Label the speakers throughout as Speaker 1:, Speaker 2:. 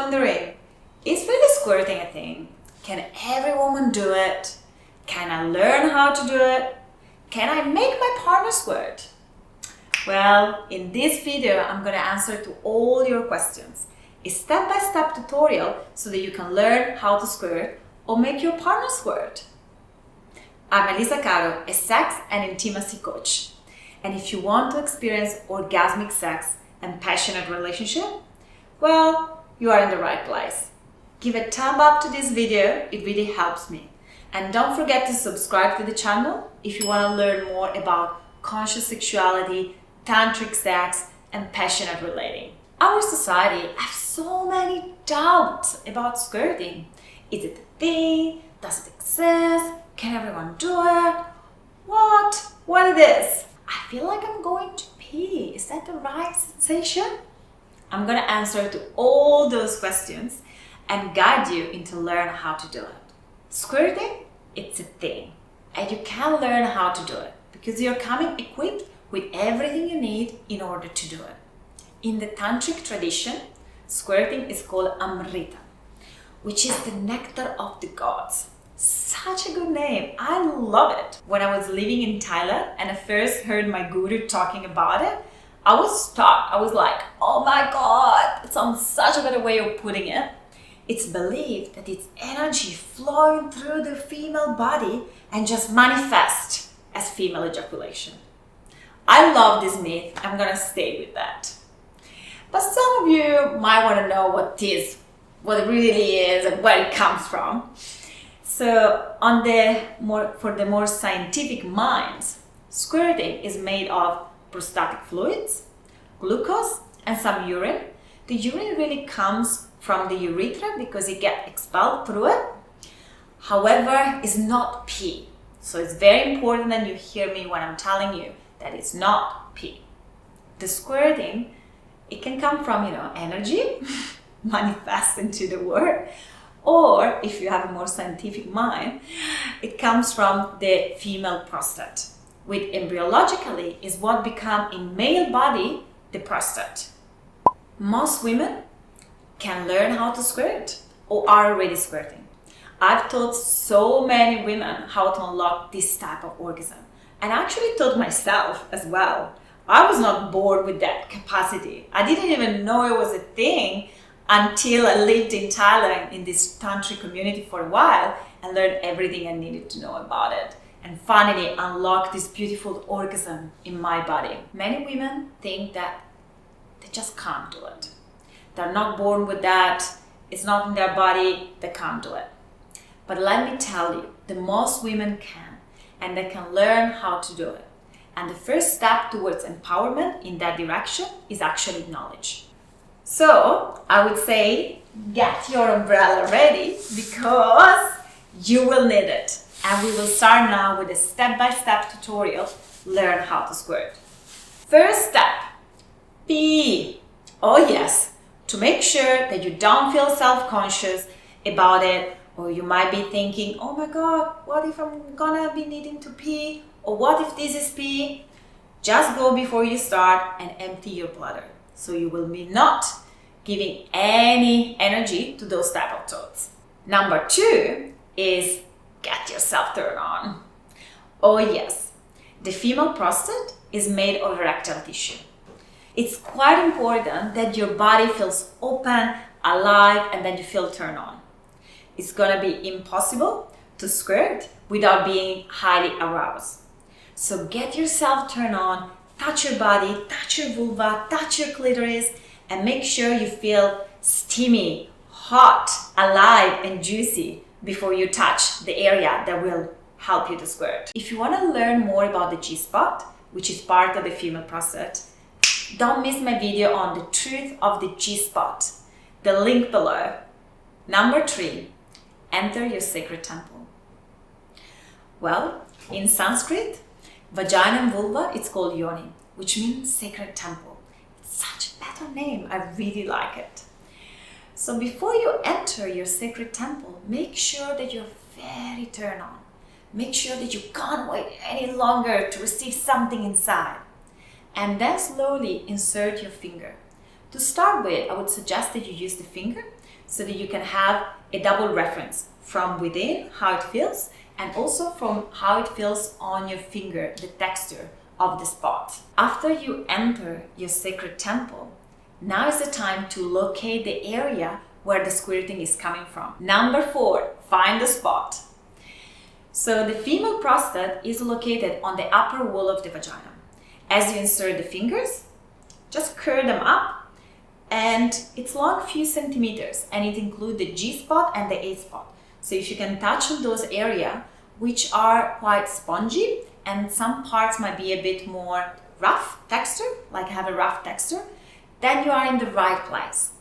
Speaker 1: wondering, is really squirting a thing? Can every woman do it? Can I learn how to do it? Can I make my partner squirt? Well, in this video, I'm going to answer to all your questions. A step-by-step tutorial so that you can learn how to squirt or make your partner squirt. I'm Elisa Caro, a sex and intimacy coach. And if you want to experience orgasmic sex and passionate relationship, well, you are in the right place. Give a thumb up to this video, it really helps me. And don't forget to subscribe to the channel if you want to learn more about conscious sexuality, tantric sex, and passionate relating. Our society has so many doubts about squirting. Is it a thing? Does it exist? Can everyone do it? What it is? I feel like I'm going to pee. Is that the right sensation? I'm gonna answer to all those questions and guide you into learn how to do it. Squirting, it's a thing, and you can learn how to do it because you're coming equipped with everything you need in order to do it. In the tantric tradition, squirting is called Amrita, which is the nectar of the gods. Such a good name. I love it. When I was living in Thailand and I first heard my guru talking about it, I was stuck. I was like, oh my God, it sounds such a better way of putting it. It's believed that it's energy flowing through the female body and just manifest as female ejaculation. I love this myth. I'm gonna stay with that. But some of you might want to know what it really is and where it comes from. So for the more scientific minds, squirting is made of prostatic fluids, glucose, and some urine. The urine really comes from the urethra because it gets expelled through it. However, it's not pee. So it's very important that you hear me when I'm telling you that it's not pee. The squirting, it can come from, energy, manifest into the world, or if you have a more scientific mind, it comes from the female prostate, which embryologically is what become in male body the prostate. Most women can learn how to squirt or are already squirting. I've taught so many women how to unlock this type of orgasm, and I actually taught myself as well. I was not born with that capacity. I didn't even know it was a thing until I lived in Thailand in this tantric community for a while and learned everything I needed to know about it and finally unlocked this beautiful orgasm in my body. Many women think that they just can't do it. They're not born with that, it's not in their body, they can't do it. But let me tell you, the most women can, and they can learn how to do it. And the first step towards empowerment in that direction is actually knowledge. So I would say, get your umbrella ready because you will need it. And we will start now with a step-by-step tutorial, learn how to squirt. First step, pee. Oh yes, to make sure that you don't feel self-conscious about it, or you might be thinking, oh my God, what if I'm gonna be needing to pee? Or what if this is pee? Just go before you start and empty your bladder. So you will be not giving any energy to those type of thoughts. Number 2 is get yourself turned on. Oh yes, the female prostate is made of erectile tissue. It's quite important that your body feels open, alive, and then you feel turned on. It's gonna be impossible to squirt without being highly aroused. So get yourself turned on, touch your body, touch your vulva, touch your clitoris, and make sure you feel steamy, hot, alive, and juicy before you touch the area that will help you to squirt. If you want to learn more about the G-spot, which is part of the female prostate, don't miss my video on the truth of the G-spot, the link below. Number 3, enter your sacred temple. Well, in Sanskrit, vagina and vulva, it's called yoni, which means sacred temple. It's such a better name, I really like it. So before you enter your sacred temple, make sure that you're very turned on. Make sure that you can't wait any longer to receive something inside. And then slowly insert your finger. To start with, I would suggest that you use the finger so that you can have a double reference from within, how it feels, and also from how it feels on your finger, the texture of the spot. After you enter your sacred temple, now is the time to locate the area where the squirting is coming from. Number 4, find the spot. So the female prostate is located on the upper wall of the vagina. As you insert the fingers, just curl them up, and it's long few centimeters, and it includes the G spot and the A spot. So if you can touch on those areas which are quite spongy, and some parts might be a bit more rough texture, like have a rough texture, then you are in the right place.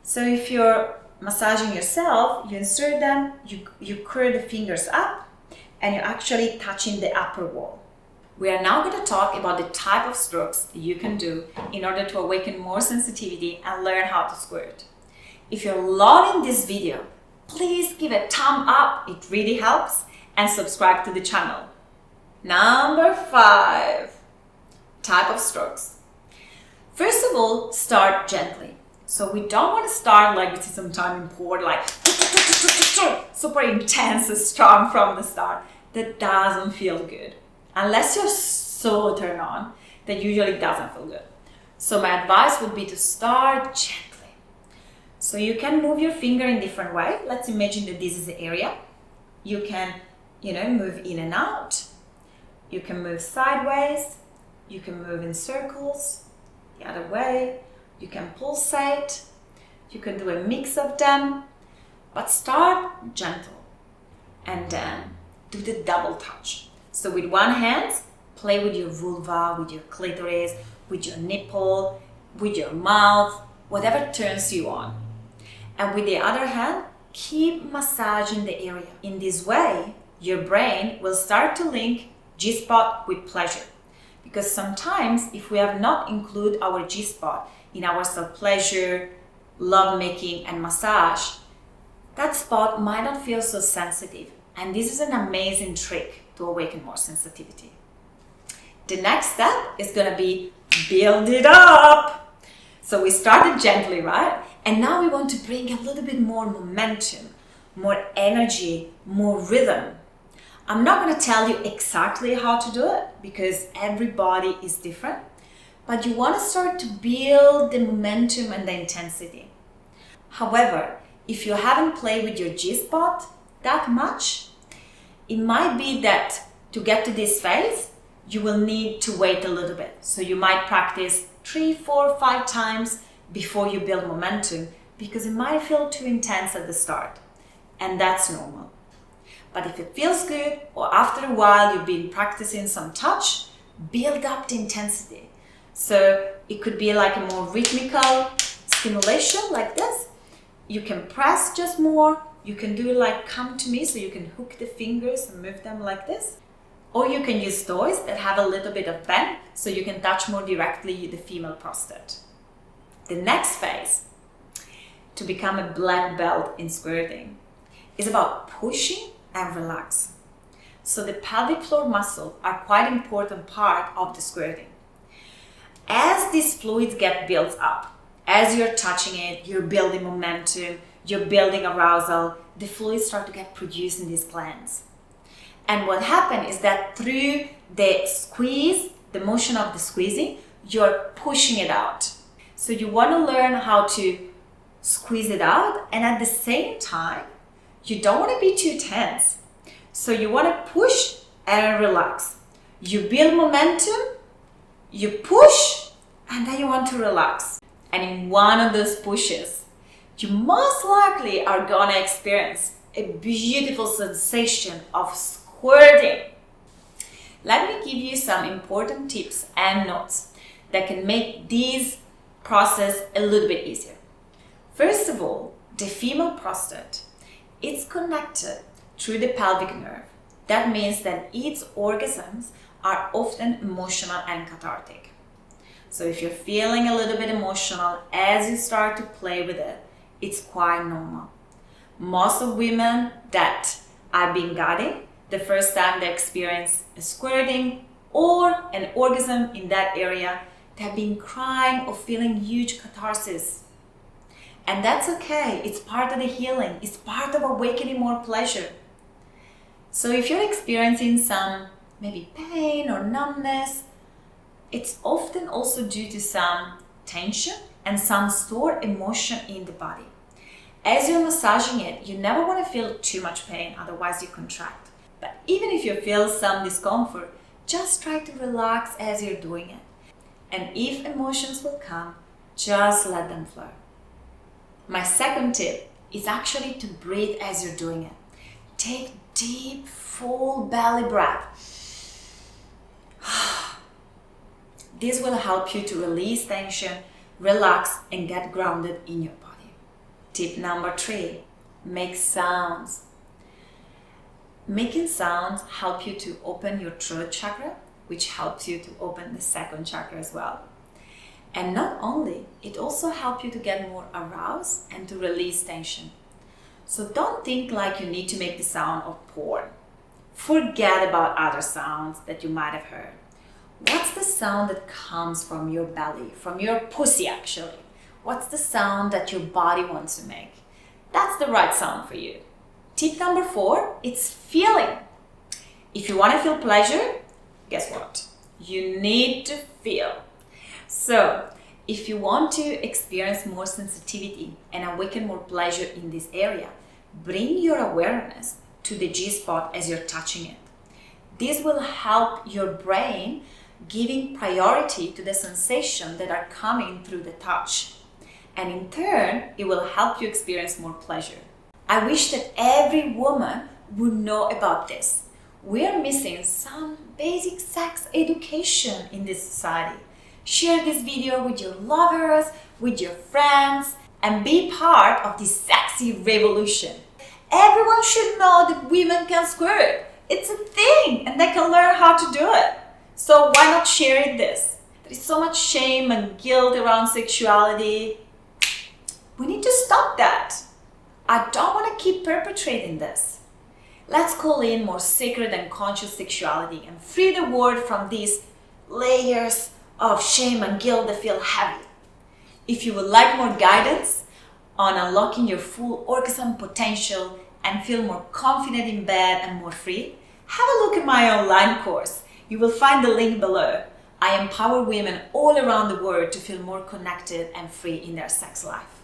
Speaker 1: So if you're massaging yourself, you insert them, you curl the fingers up, and you're actually touching the upper wall. We are now going to talk about the type of strokes you can do in order to awaken more sensitivity and learn how to squirt. If you're loving this video, please give a thumb up, it really helps, and subscribe to the channel. Number 5, type of strokes. First of all, start gently. So we don't want to start like we see sometimes in porn, like super intense and strong from the start. That doesn't feel good. Unless you're so turned on, that usually doesn't feel good. So my advice would be to start gently. So you can move your finger in different way. Let's imagine that this is the area. You can, move in and out. You can move sideways. You can move in circles, the other way. You can pulsate. You can do a mix of them. But start gentle. And then do the double touch. So with one hand, play with your vulva, with your clitoris, with your nipple, with your mouth, whatever turns you on. And with the other hand, keep massaging the area. In this way, your brain will start to link G-spot with pleasure. Because sometimes if we have not included our G-spot in our self-pleasure, love-making and massage, that spot might not feel so sensitive. And this is an amazing trick to awaken more sensitivity. The next step is going to be build it up. So we started gently, right? And now we want to bring a little bit more momentum, more energy, more rhythm. I'm not going to tell you exactly how to do it because everybody is different, but you want to start to build the momentum and the intensity. However, if you haven't played with your G-spot that much, it might be that to get to this phase, you will need to wait a little bit. So you might practice 3, 4, 5 times before you build momentum because it might feel too intense at the start. And that's normal. But if it feels good, or after a while you've been practicing some touch, build up the intensity. So it could be like a more rhythmical stimulation like this. You can press just more. You can do like come to me, so you can hook the fingers and move them like this. Or you can use toys that have a little bit of bend, so you can touch more directly the female prostate. The next phase, to become a black belt in squirting, is about pushing and relax. So the pelvic floor muscles are quite an important part of the squirting. As these fluids get built up, as you're touching it, you're building momentum, you're building arousal, the fluids start to get produced in these glands. And what happens is that through the squeeze, the motion of the squeezing, you're pushing it out. So you want to learn how to squeeze it out, and at the same time, you don't want to be too tense. So you want to push and relax. You build momentum, you push, and then you want to relax. And in one of those pushes, you most likely are gonna experience a beautiful sensation of squirting. Let me give you some important tips and notes that can make this process a little bit easier. First of all, the female prostate, it's connected through the pelvic nerve. That means that its orgasms are often emotional and cathartic. So if you're feeling a little bit emotional as you start to play with it, it's quite normal. Most of women that I've been guiding, the first time they experience a squirting or an orgasm in that area, they've been crying or feeling huge catharsis. And that's okay. It's part of the healing. It's part of awakening more pleasure. So if you're experiencing some maybe pain or numbness, it's often also due to some tension and some stored emotion in the body. As you're massaging it, you never want to feel too much pain, otherwise you contract. But even if you feel some discomfort, just try to relax as you're doing it. And if emotions will come, just let them flow. My second tip is actually to breathe as you're doing it. Take deep, full belly breath. This will help you to release tension, relax, and get grounded in your body. Tip number 3, make sounds. Making sounds help you to open your throat chakra, which helps you to open the second chakra as well. And not only, it also helps you to get more aroused and to release tension. So don't think like you need to make the sound of porn. Forget about other sounds that you might have heard. What's the sound that comes from your belly, from your pussy actually? What's the sound that your body wants to make? That's the right sound for you. Tip number 4, it's feeling. If you want to feel pleasure, guess what? You need to feel. So, if you want to experience more sensitivity and awaken more pleasure in this area, bring your awareness to the G-spot as you're touching it. This will help your brain giving priority to the sensations that are coming through the touch. And in turn, it will help you experience more pleasure. I wish that every woman would know about this. We are missing some basic sex education in this society. Share this video with your lovers, with your friends, and be part of this sexy revolution. Everyone should know that women can squirt. It's a thing, and they can learn how to do it. So why not share this? There is so much shame and guilt around sexuality. We need to stop that. I don't want to keep perpetrating this. Let's call in more sacred and conscious sexuality and free the world from these layers of shame and guilt that feel heavy. If you would like more guidance on unlocking your full orgasm potential and feel more confident in bed and more free, have a look at my online course. You will find the link below. I empower women all around the world to feel more connected and free in their sex life.